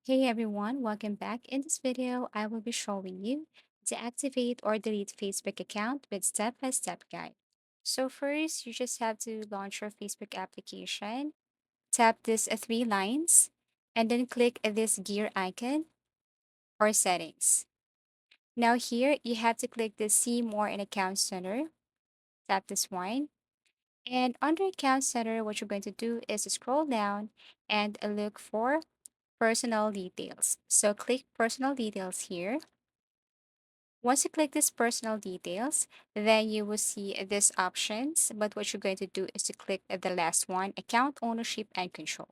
Hey everyone, welcome back. In this video, I will be showing you deactivate or delete Facebook account with step-by-step guide. So first, you just have to launch your Facebook application, tap this three lines, and then click this gear icon or settings. Now here, you have to click the see more in account center, tap this one. And under account center, what you're going to do is scroll down and look for personal details. So click personal details here. Once you click this personal details, then you will see these options. But what you're going to do is to click the last one, account ownership and control.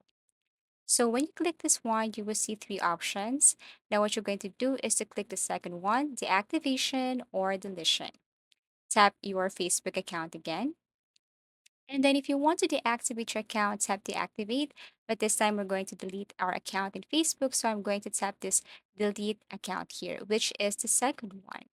So when you click this one, you will see three options. Now what you're going to do is to click the second one, deactivation or deletion. Tap your Facebook account again. And then if you want to deactivate your account, tap deactivate. But this time we're going to delete our account in Facebook. So I'm going to tap this delete account here, which is the second one.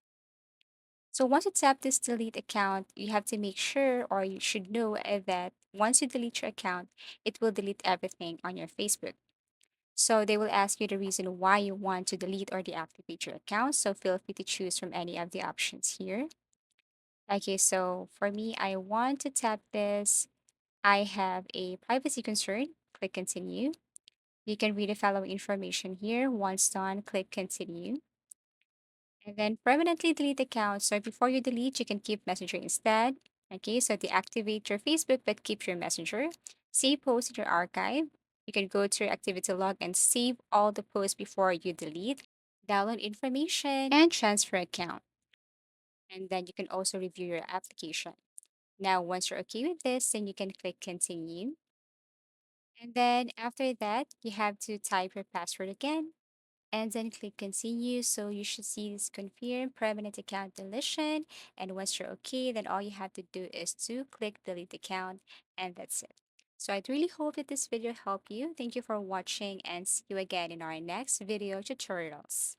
So once you tap this delete account, you have to make sure or you should know that once you delete your account, it will delete everything on your Facebook. So they will ask you the reason why you want to delete or deactivate your account. So feel free to choose from any of the options here. Okay, so for me, I want to tap this. I have a privacy concern. Click continue. You can read the following information here. Once done, click continue. And then permanently delete account. So before you delete, you can keep Messenger instead. Okay, so deactivate your Facebook but keep your Messenger. Save post in your archive. You can go to your activity log and save all the posts before you delete. Download information and transfer account. And then you can also review your application. Now, once you're okay with this, then you can click continue. And then after that, you have to type your password again and then click continue. So you should see this confirm permanent account deletion. And once you're okay, then all you have to do is to click delete account and that's it. So I really hope that this video helped you. Thank you for watching and see you again in our next video tutorials.